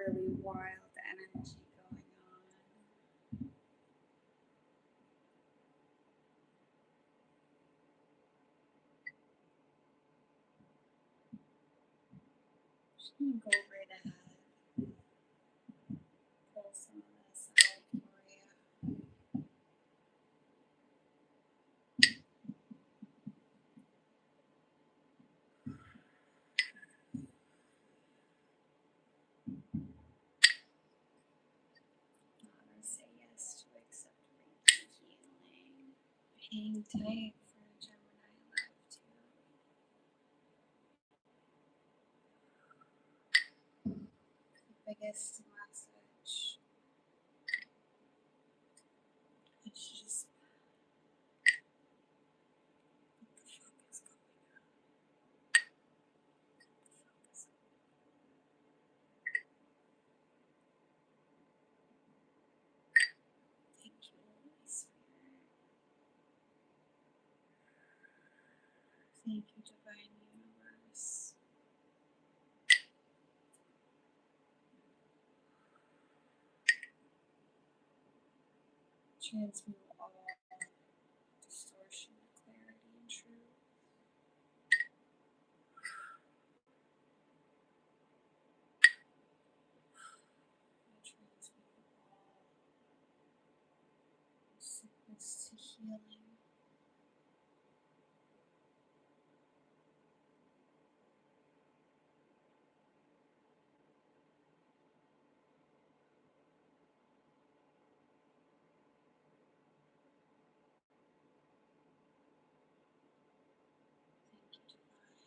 really wild energy going on. Just gonna go right ahead. Pull some of this out for you. Say yes to accept Reiki healing. Hang tight for Gemini love too. The biggest message is just what the fuck is going on? Thank you, Holy Spirit. Thank you, Divine Universe. Transmute all distortion to clarity and truth. Transmute all sickness to healing. Thank you, Divine.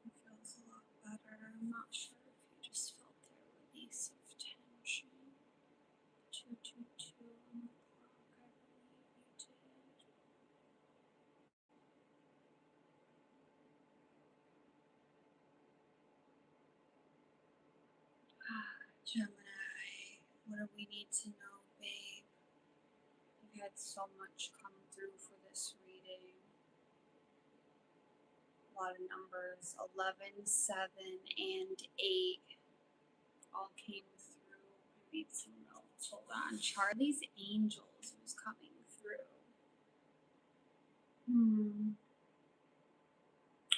It feels a lot better. I'm not sure if you just felt the release of tension. 222 on the clock, I believe you did. Gemini, what do we need to know, babe? You've had so much come through for this reading. A lot of numbers, 11, 7, and 8 all came through. I made some notes. Hold on. Charlie's Angels was coming through.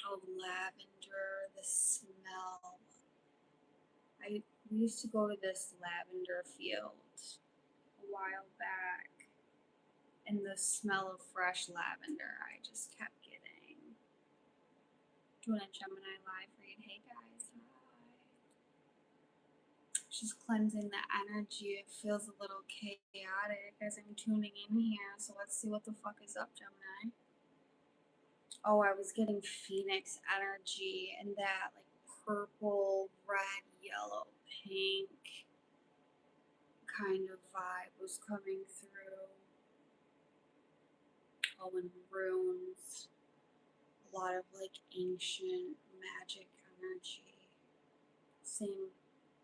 Oh, lavender, the smell. We used to go to this lavender field a while back, and the smell of fresh lavender I just kept getting. Doing a Gemini live read. Hey guys, hi. Just cleansing the energy. It feels a little chaotic as I'm tuning in here, so let's see what the fuck is up, Gemini. Oh, I was getting Phoenix energy and that like purple, red, yellow, pink kind of vibe was coming through. Oh, and runes. A lot of like ancient magic energy. Same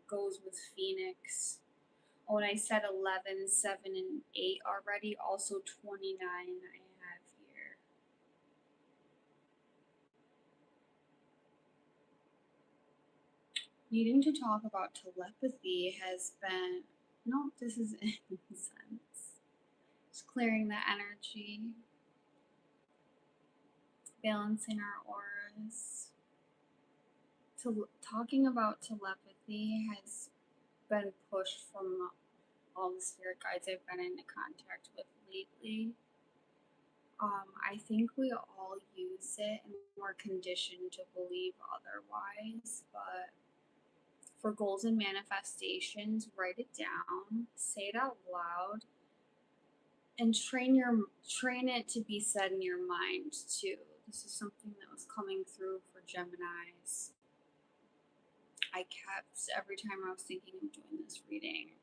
goes with Phoenix. Oh, and I said 11, 7, and 8 already. Also 29 I have here. Needing to talk about telepathy has been... No, this is incense. Just clearing the energy. Balancing our auras. Talking about telepathy has been pushed from all the spirit guides I've been into contact with lately. I think we all use it and we're conditioned to believe otherwise, but for goals and manifestations, write it down, say it out loud, and train it to be said in your mind too. This is something that was coming through for Geminis. I kept, every time I was thinking of doing this reading,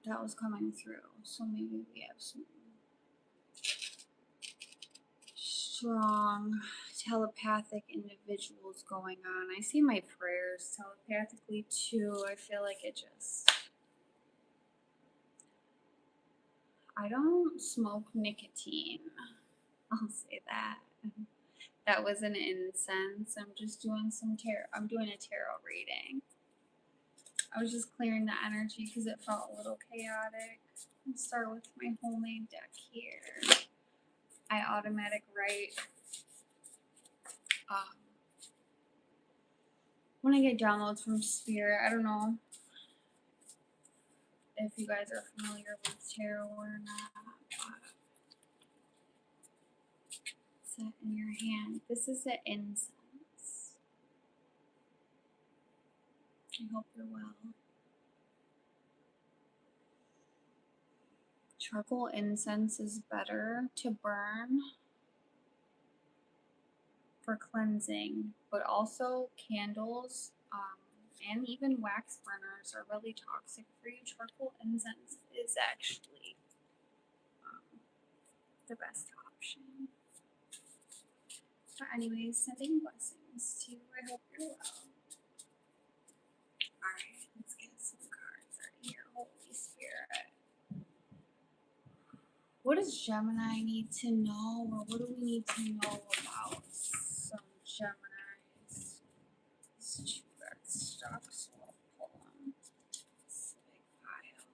that was coming through. So maybe we have some strong telepathic individuals going on. I see my prayers telepathically too. I feel like it just I don't smoke nicotine. I'll say that. That was an incense. I'm just doing some tarot. I'm doing a tarot reading. I was just clearing the energy because it felt a little chaotic. I'll start with my homemade deck here. I automatic write when I get downloads from Spirit. I don't know if you guys are familiar with tarot or not. Set in your hand. This is the incense. I hope you're well. Charcoal incense is better to burn for cleansing, but also candles and even wax burners are really toxic for you. Charcoal incense is actually the best option. But anyways, sending blessings to you. I hope you're well. Alright, let's get some cards out of here. Holy Spirit. What does Gemini need to know, or what do we need to know about some Geminis? These two got stuck, so I'll pull them. This big pile.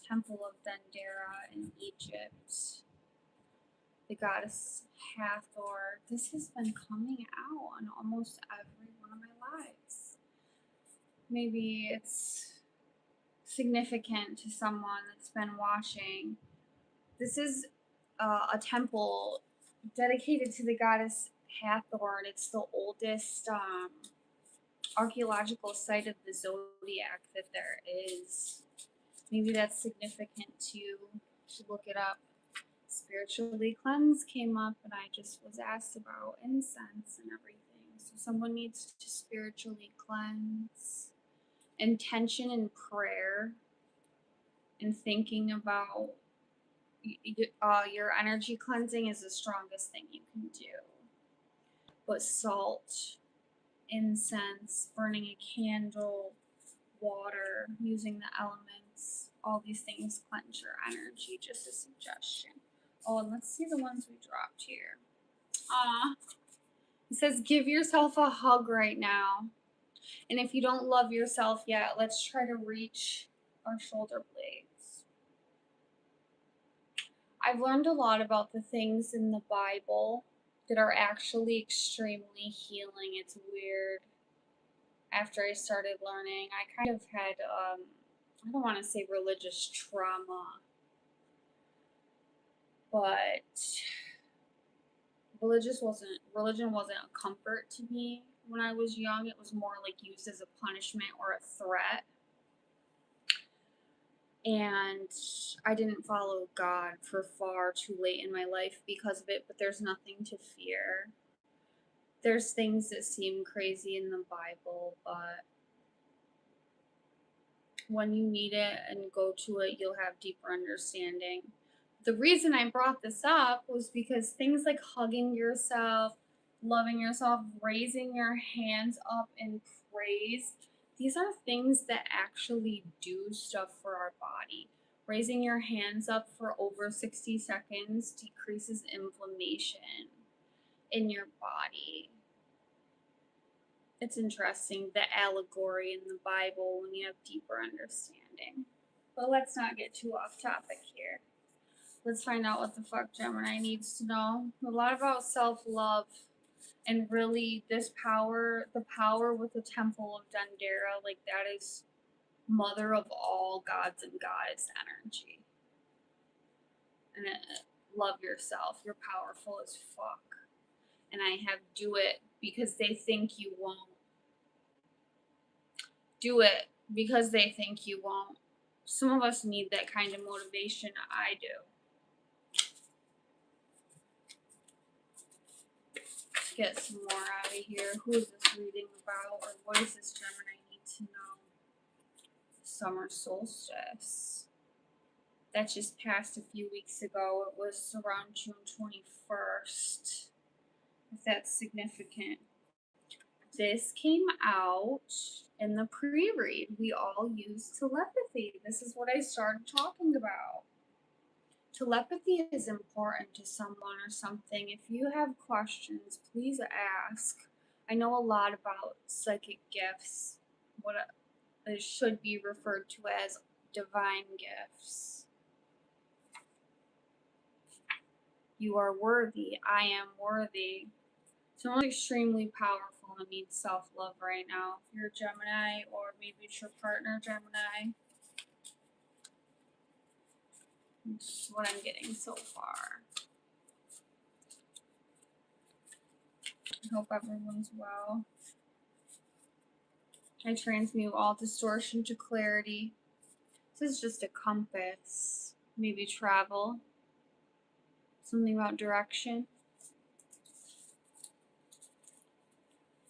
Temple of Dendera in Egypt. The goddess Hathor. This has been coming out on almost every one of my lives. Maybe it's significant to someone that's been watching. This is a temple dedicated to the goddess Hathor, and it's the oldest archaeological site of the zodiac that there is. Maybe that's significant to look it up. Spiritually cleanse came up, and I just was asked about incense and everything. So someone needs to spiritually cleanse. Intention and prayer and thinking about your energy cleansing is the strongest thing you can do. But salt, incense, burning a candle, water, using the elements, all these things cleanse your energy. Just a suggestion. Oh, and let's see the ones we dropped here. It says give yourself a hug right now. And if you don't love yourself yet, let's try to reach our shoulder blades. I've learned a lot about the things in the Bible that are actually extremely healing. It's weird. After I started learning, I kind of had, I don't want to say religious trauma, but religion wasn't a comfort to me when I was young. It was more like used as a punishment or a threat. And I didn't follow God for far too late in my life because of it, but there's nothing to fear. There's things that seem crazy in the Bible, but when you need it and go to it, you'll have deeper understanding. The reason I brought this up was because things like hugging yourself, loving yourself, raising your hands up in praise, these are things that actually do stuff for our body. Raising your hands up for over 60 seconds decreases inflammation in your body. It's interesting, the allegory in the Bible when you have deeper understanding. But let's not get too off topic here. Let's find out what the fuck Gemini needs to know. A lot about self-love and really this power, the power with the Temple of Dendera, like that is mother of all gods and goddess energy. And love yourself. You're powerful as fuck. And I have do it because they think you won't. Do it because they think you won't. Some of us need that kind of motivation. I do. Let's get some more out of here. Who is this reading about, or what does this Gemini need to know? Summer solstice. That just passed a few weeks ago. It was around June 21st. If that's significant. This came out in the pre-read. We all use telepathy. This is what I started talking about. Telepathy is important to someone or something. If you have questions, please ask. I know a lot about psychic gifts, what it should be referred to as divine gifts. You are worthy. I am worthy. Someone extremely powerful and needs self-love right now. If you're a Gemini, or maybe it's your partner Gemini, that's what I'm getting so far. I hope everyone's well. I transmute all distortion to clarity. This is just a compass. Maybe travel. Something about direction.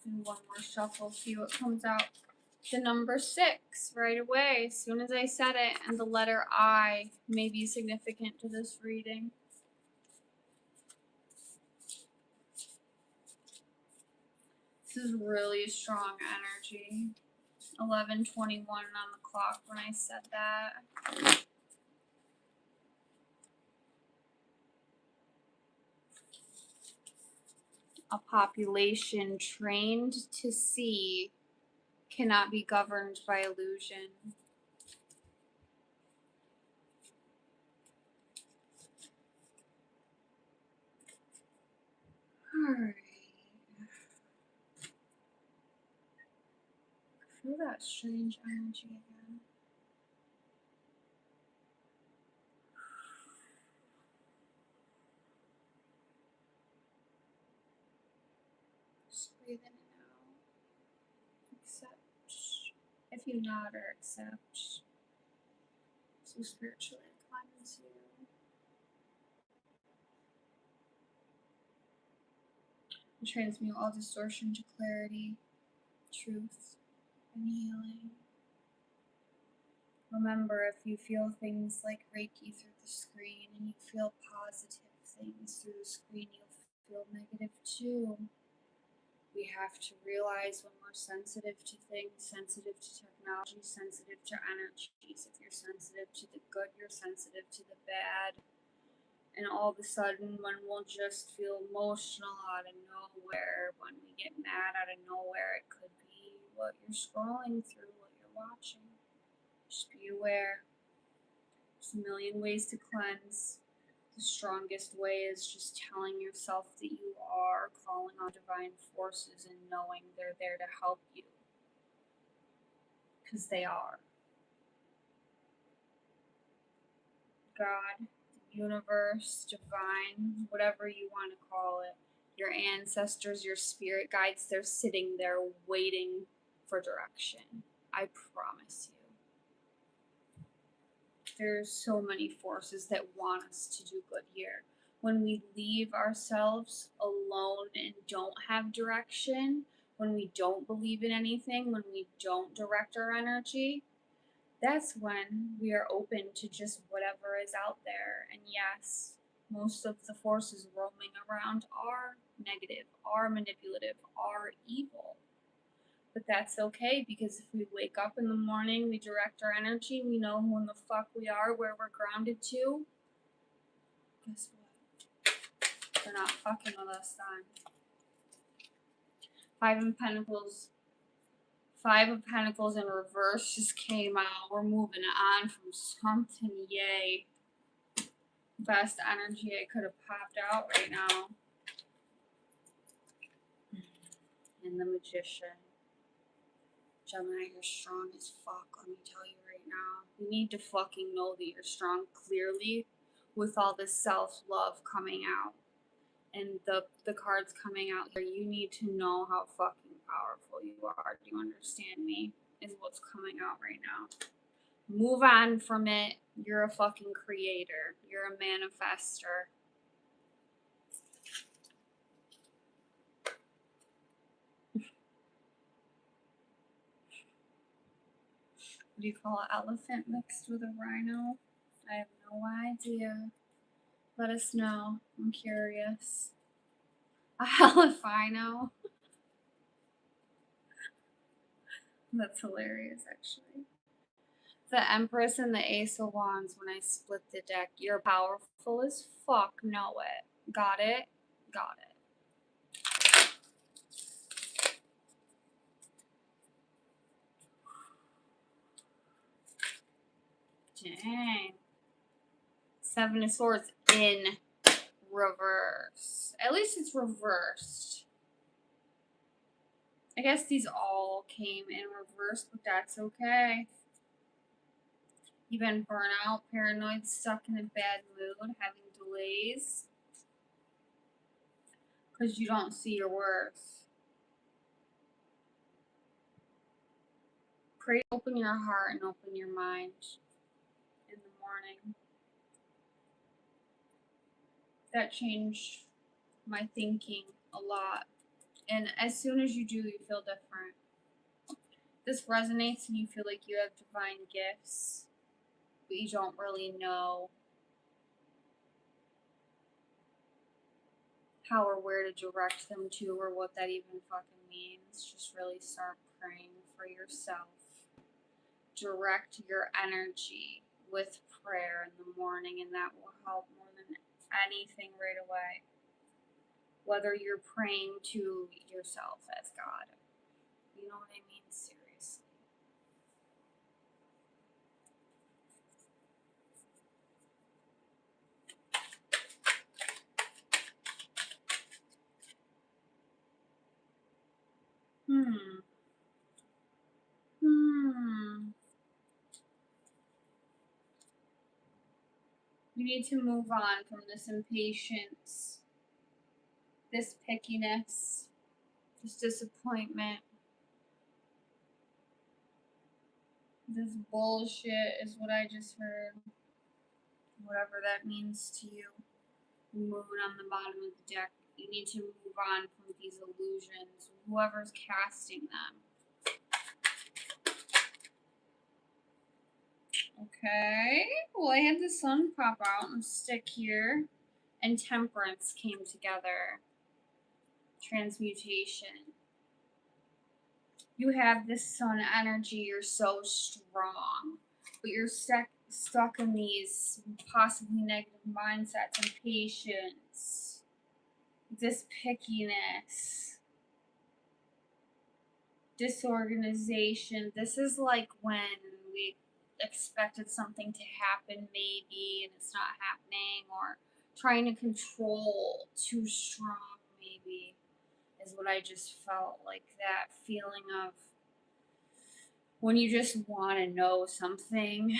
And one more shuffle, see what comes out. The number 6 right away, as soon as I said it, and the letter I may be significant to this reading. This is really strong energy. 11:21 on the clock when I said that. A population trained to see cannot be governed by illusion. Alright. Feel that strange energy again. Just breathe in and out. Accept. If you nod or accept, so spiritually cleanse you. And transmute all distortion to clarity, truth, and healing. Remember, if you feel things like Reiki through the screen and you feel positive things through the screen, you'll feel negative too. We have to realize when we're sensitive to things, sensitive to technology, sensitive to energies. If you're sensitive to the good, you're sensitive to the bad. And all of a sudden, when we'll just feel emotional out of nowhere, when we get mad out of nowhere, it could be what you're scrolling through, what you're watching. Just be aware. There's a million ways to cleanse. The strongest way is just telling yourself that you are calling on divine forces and knowing they're there to help you. Because they are. God, the universe, divine, whatever you want to call it, your ancestors, your spirit guides, they're sitting there waiting for direction. I promise you. There's so many forces that want us to do good here. When we leave ourselves alone and don't have direction, when we don't believe in anything, when we don't direct our energy, that's when we are open to just whatever is out there. And yes, most of the forces roaming around are negative, are manipulative, are evil. But that's okay, because if we wake up in the morning, we direct our energy, we know who in the fuck we are, where we're grounded to, guess what? They're not fucking with us then. Five of Pentacles in reverse just came out. We're moving on from something, yay. Best energy I could have popped out right now. And the Magician. Gemini, you're strong as fuck, let me tell you right now. You need to fucking know that you're strong clearly with all this self-love coming out. And the cards coming out here, you need to know how fucking powerful you are. Do you understand me? Is what's coming out right now. Move on from it. You're a fucking creator. You're a manifester. What do you call an elephant mixed with a rhino? I have no idea. Let us know. I'm curious. A halifino. That's hilarious, actually. The Empress and the Ace of Wands, when I split the deck, you're powerful as fuck. Know it. Got it? Got it. Dang. Seven of Swords in reverse. At least it's reversed. I guess these all came in reverse, but that's okay. You've been burnt out, paranoid, stuck in a bad mood, having delays because you don't see your worth. Pray, open your heart and open your mind in the morning. That changed my thinking a lot. And as soon as you do, you feel different. This resonates and you feel like you have divine gifts, but you don't really know how or where to direct them to or what that even fucking means. Just really start praying for yourself. Direct your energy with prayer in the morning, and that will help more than anything right away. Whether you're praying to yourself as God. You know what I mean? Seriously. You need to move on from this impatience, this pickiness, this disappointment. This bullshit is what I just heard. Whatever that means to you. Moon on the bottom of the deck. You need to move on from these illusions. Whoever's casting them. Okay. Well, I had the sun pop out and stick here. And temperance came together. Transmutation. You have this sun energy. You're so strong. But you're stuck in these possibly negative mindsets and patience. This pickiness. Disorganization. This is like when we expected something to happen maybe and it's not happening, or trying to control too strong maybe is what I just felt. Like that feeling of when you just want to know something,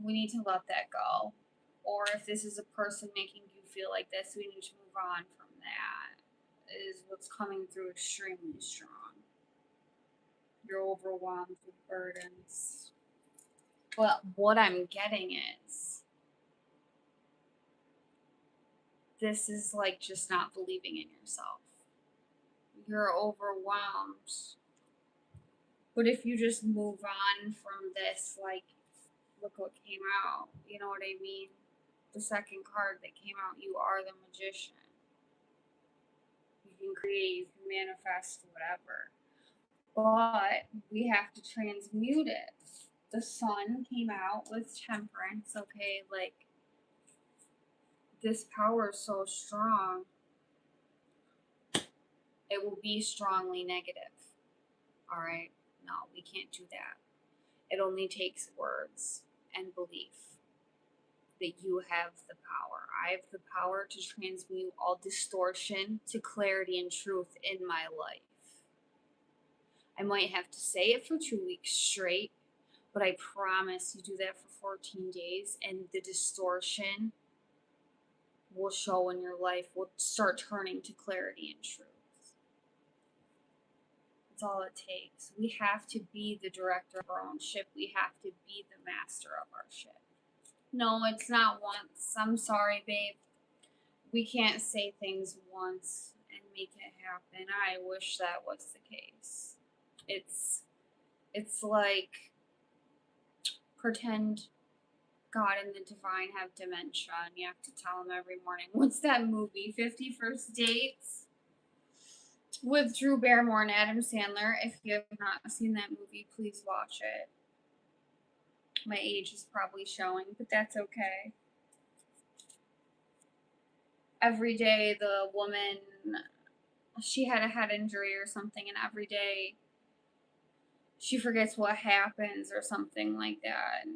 we need to let that go. Or if this is a person making you feel like this, we need to move on from that. Is what's coming through extremely strong. You're overwhelmed with burdens. But what I'm getting is this is like just not believing in yourself. You're overwhelmed. But if you just move on from this, like, look what came out. You know what I mean? The second card that came out, you are the magician. You can create, you can manifest whatever. But we have to transmute it. The sun came out with temperance, okay? Like, this power is so strong, it will be strongly negative. All right? No, we can't do that. It only takes words and belief that you have the power. I have the power to transmute all distortion to clarity and truth in my life. I might have to say it for 2 weeks straight, but I promise you do that for 14 days and the distortion will show in your life, will start turning to clarity and truth. That's all it takes. We have to be the director of our own ship. We have to be the master of our ship. No, it's not once. I'm sorry, babe. We can't say things once and make it happen. I wish that was the case. It's like pretend God and the divine have dementia and you have to tell them every morning. What's that movie? 50 First Dates? with Drew Barrymore and Adam Sandler. If you have not seen that movie, please watch it. My age is probably showing, but that's okay. Every day, the woman, she had a head injury or something, and every day she forgets what happens or something like that. And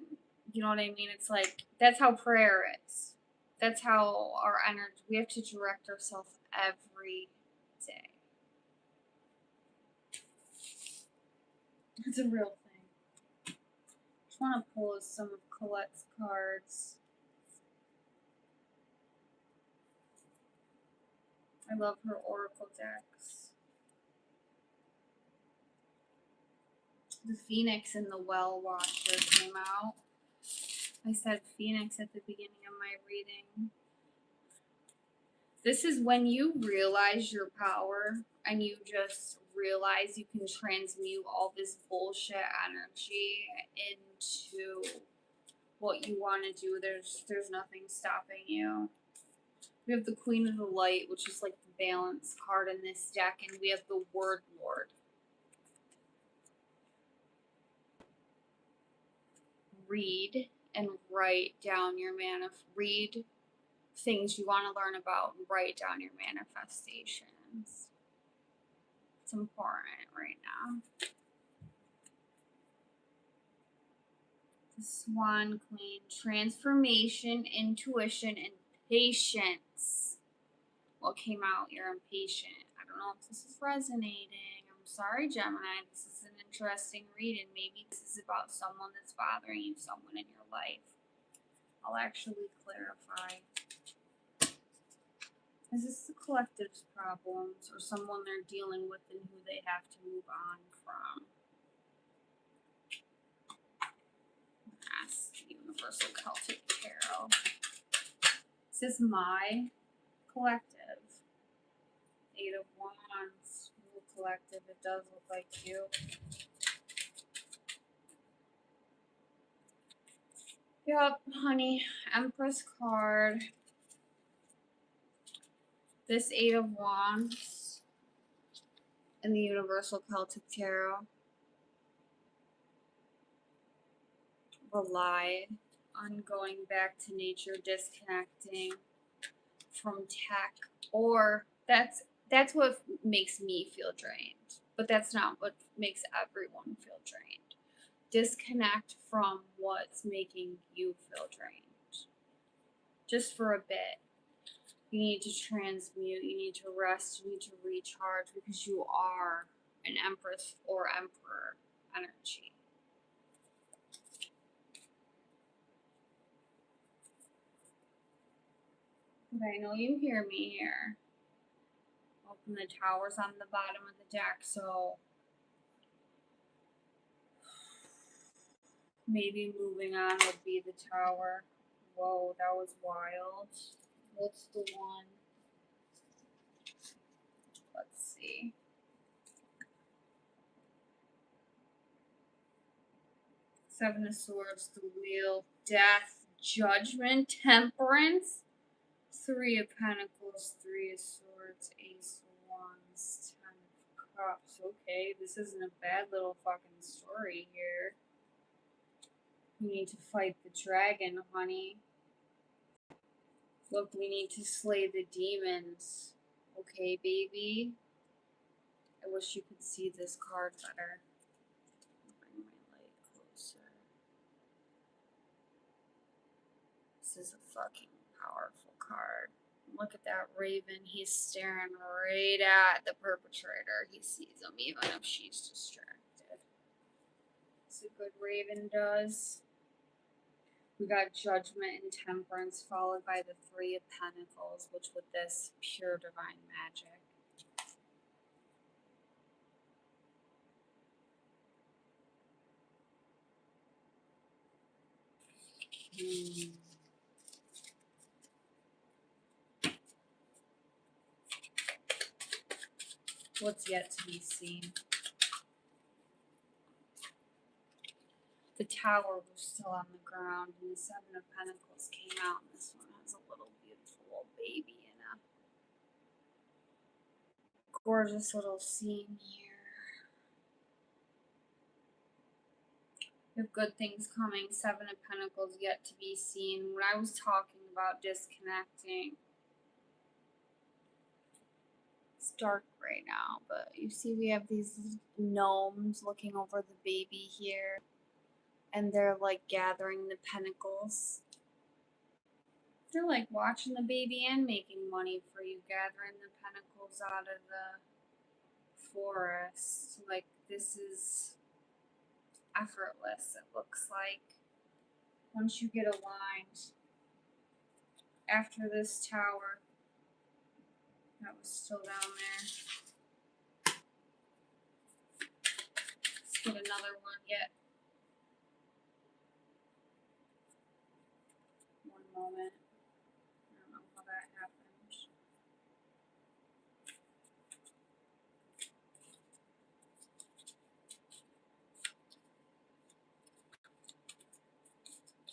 you know what I mean? It's like, that's how prayer is. That's how our energy, we have to direct ourselves every day. It's a real thing. Just want to pull some of Colette's cards. I love her oracle decks. The Phoenix and the Well Watcher came out. I said Phoenix at the beginning of my reading. This is when you realize your power and you just realize you can transmute all this bullshit energy into what you want to do. There's nothing stopping you. We have the Queen of the Light, which is like the balance card in this deck, and we have the Word Lord. Read and write down your read things you want to learn about and write down your manifestations. It's important right now. The Swan Queen, transformation, intuition, and patience. What came out? You're impatient. I don't know if this is resonating. I'm sorry, Gemini. This is an interesting read, and maybe this is about someone that's bothering you, someone in your life. I'll actually clarify. Is this the collective's problems or someone they're dealing with and who they have to move on from? Ask the Universal Celtic Tarot. This is my collective. 8 of Wands. Ooh, collective. It does look like you. Yep, honey. Empress card. This 8 of Wands in the Universal Celtic Tarot. Rely on going back to nature, disconnecting from tech, or that's what makes me feel drained, but that's not what makes everyone feel drained. Disconnect from what's making you feel drained just for a bit. You need to transmute, you need to rest, you need to recharge, because you are an Empress or Emperor energy. But I know you hear me here. Open the towers on the bottom of the deck, so maybe moving on would be the tower. Whoa, that was wild. What's the one? Let's see. Seven of Swords, the Wheel, Death, Judgment, Temperance, Three of Pentacles, Three of Swords, Ace of Wands, 10 of Cups. Okay, this isn't a bad little fucking story here. We need to fight the dragon, honey. Look, we need to slay the demons. Okay, baby? I wish you could see this card better. Bring my light closer. This is a fucking powerful card. Look at that raven. He's staring right at the perpetrator. He sees him even if she's distracted. It's a good raven does. We got Judgment and Temperance, followed by the Three of Pentacles, which with this, pure divine magic. What's yet to be seen? The Tower was still on the ground, and the Seven of Pentacles came out, and this one has a little beautiful old baby in a gorgeous little scene here. We have good things coming. Seven of Pentacles yet to be seen. When I was talking about disconnecting, it's dark right now, but you see we have these gnomes looking over the baby here, and they're like gathering the pentacles. They're like watching the baby and making money for you, gathering the pentacles out of the forest. Like, this is effortless, it looks like. Once you get aligned, after this tower that was still down there, let's get another one yet. One moment. I don't know how that happened.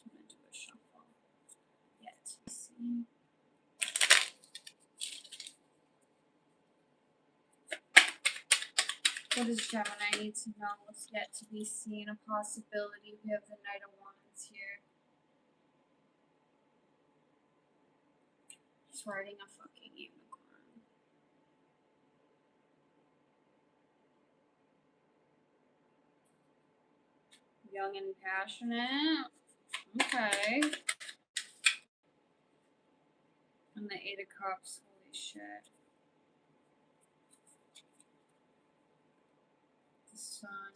I'm gonna do a shuffle yet. See. What does Gemini need to know? What's yet to be seen? A possibility. We have the Knight of Wands here. He's riding a fucking unicorn. Young and passionate. Okay. And the Eight of Cups. Holy shit. The Sun.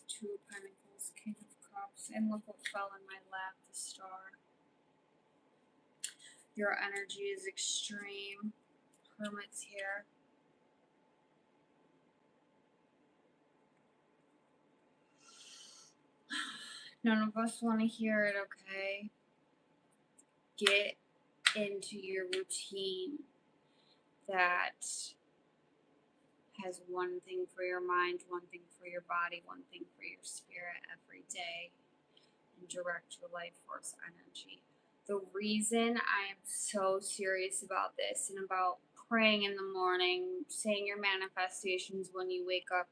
Two of Pentacles. King of Cups. And look what fell in my lap. The Star. Your energy is extreme. Hermit's here. None of us want to hear it, okay? Get into your routine that has one thing for your mind, one thing for your body, one thing for your spirit every day, and direct your life force energy. The reason I am so serious about this and about praying in the morning, saying your manifestations when you wake up,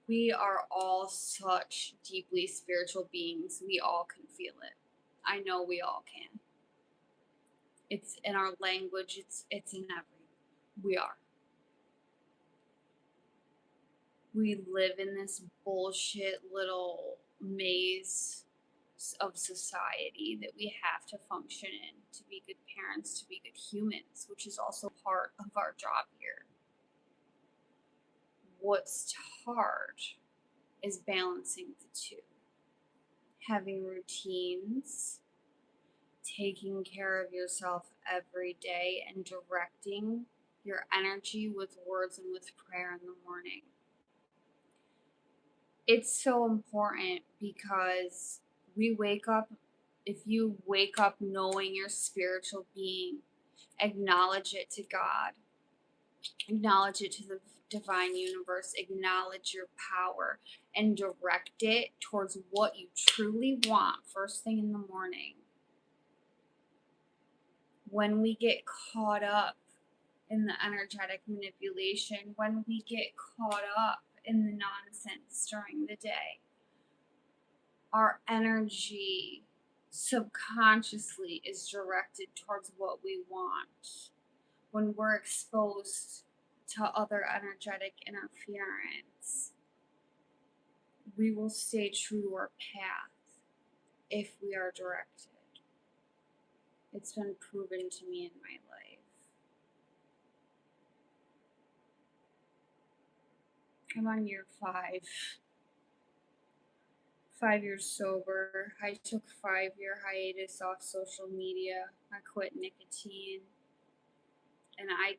we are all such deeply spiritual beings. We all can feel it. I know we all can. It's in our language. It's in everything. We are. We live in this bullshit little maze of society that we have to function in to be good parents, to be good humans, which is also part of our job here. What's hard is balancing the two. Having routines, taking care of yourself every day, and directing your energy with words and with prayer in the morning. It's so important because we wake up, if you wake up knowing your spiritual being, acknowledge it to God, acknowledge it to the divine universe, acknowledge your power, and direct it towards what you truly want first thing in the morning. When we get caught up in the energetic manipulation, when we get caught up in the nonsense during the day, our energy subconsciously is directed towards what we want. When we're exposed to other energetic interference, we will stay true to our path if we are directed. It's been proven to me in my life. I'm on year 5. 5 years sober. I took 5-year hiatus off social media. I quit nicotine. And I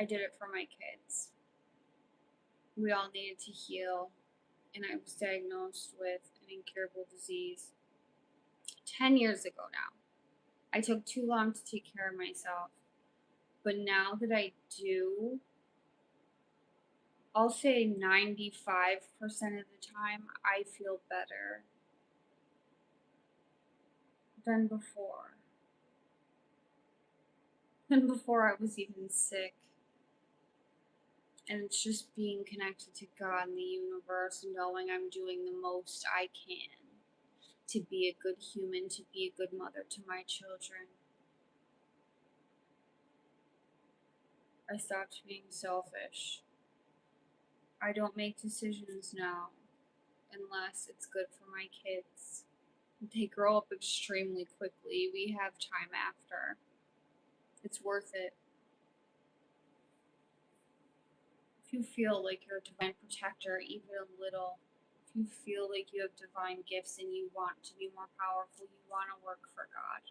did it for my kids. We all needed to heal. And I was diagnosed with an incurable disease 10 years ago now. I took too long to take care of myself. But now that I do, I'll say 95% of the time, I feel better than before. and before I was even sick. And it's just being connected to God and the universe, knowing I'm doing the most I can to be a good human, to be a good mother to my children. I stopped being selfish. I don't make decisions now unless it's good for my kids. They grow up extremely quickly. We have time after. It's worth it. If you feel like you're a divine protector, even a little, if you feel like you have divine gifts and you want to be more powerful, you want to work for God,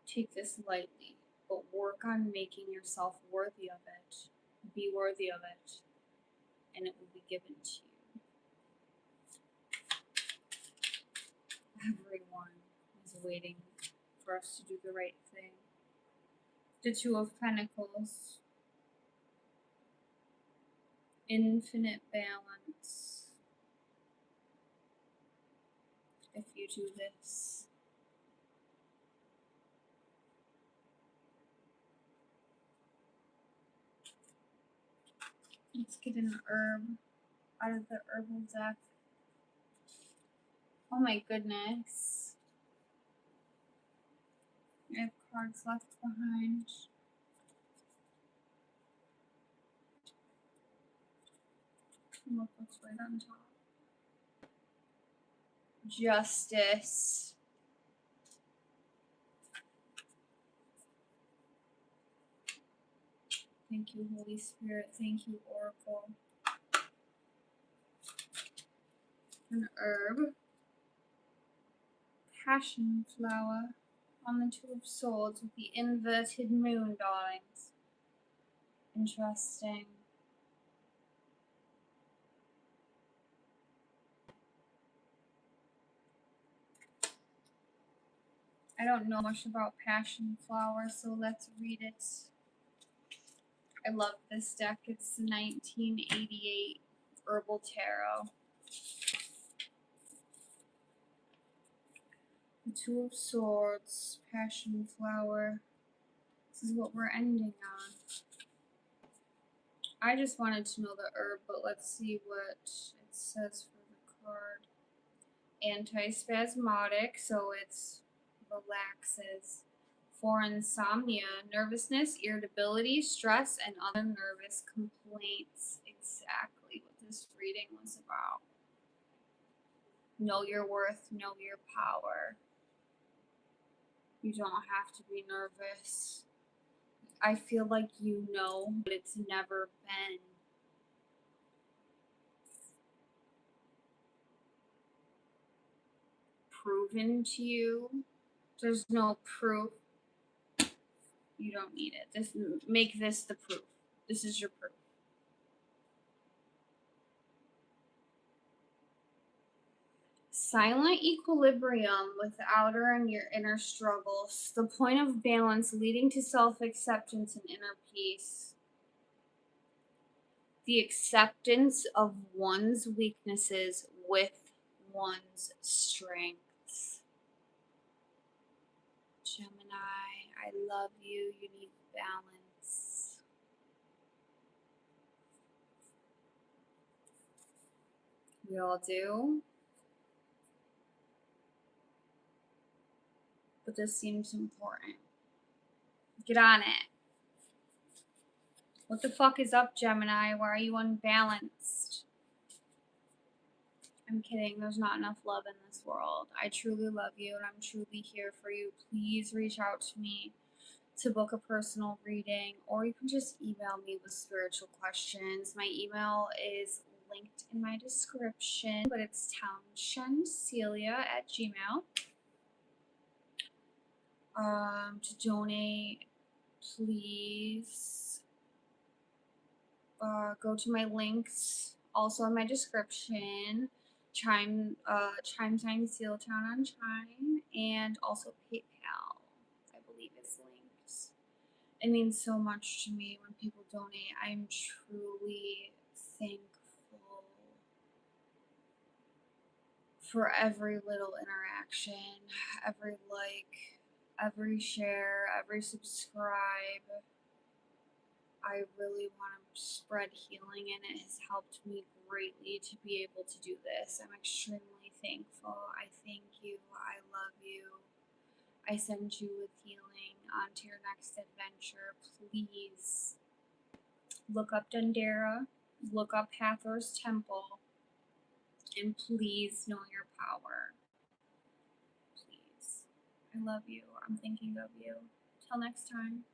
take this lightly, but work on making yourself worthy of it. Be worthy of it, and it will be given to you. Everyone is waiting for us to do the right thing. The Two of Pentacles, infinite balance. If you do this, let's get an herb out of the herbal deck. Oh my goodness. I have cards left behind. Look what's right on top. Justice. Thank you, Holy Spirit. Thank you, Oracle. An herb. Passion flower on the Two of Swords with the inverted moon, darlings. Interesting. I don't know much about passion flower, so let's read it. I love this deck. It's the 1988 Herbal Tarot. The Two of Swords, Passion Flower. This is what we're ending on. I just wanted to know the herb, but let's see what it says for the card. Antispasmodic, so it relaxes. For insomnia, nervousness, irritability, stress, and other nervous complaints. Exactly what this reading was about. Know your worth, know your power. You don't have to be nervous. I feel like you know, but it's never been proven to you. There's no proof. You don't need it. Make this the proof. This is your proof. Silent equilibrium with outer and your inner struggles. The point of balance leading to self-acceptance and inner peace. The acceptance of one's weaknesses with one's strengths. Gemini, I love you. You need balance. We all do. But this seems important. Get on it. What the fuck is up, Gemini? Why are you unbalanced? I'm kidding. There's not enough love in this world. I truly love you and I'm truly here for you. Please reach out to me to book a personal reading, or you can just email me with spiritual questions. My email is linked in my description, but it's townshendcelia@gmail. To donate, please go to my links also in my description. Chime Sign Seal Town on Chime, and also PayPal, I believe is linked. It means so much to me when people donate. I'm truly thankful for every little interaction, every like, every share, every subscribe. I really want to spread healing, and it has helped me greatly to be able to do this. I'm extremely thankful. I thank you. I love you. I send you with healing onto your next adventure. Please look up Dundera, look up Hathor's Temple, and please know your power. Please. I love you. I'm thinking of you. Till next time.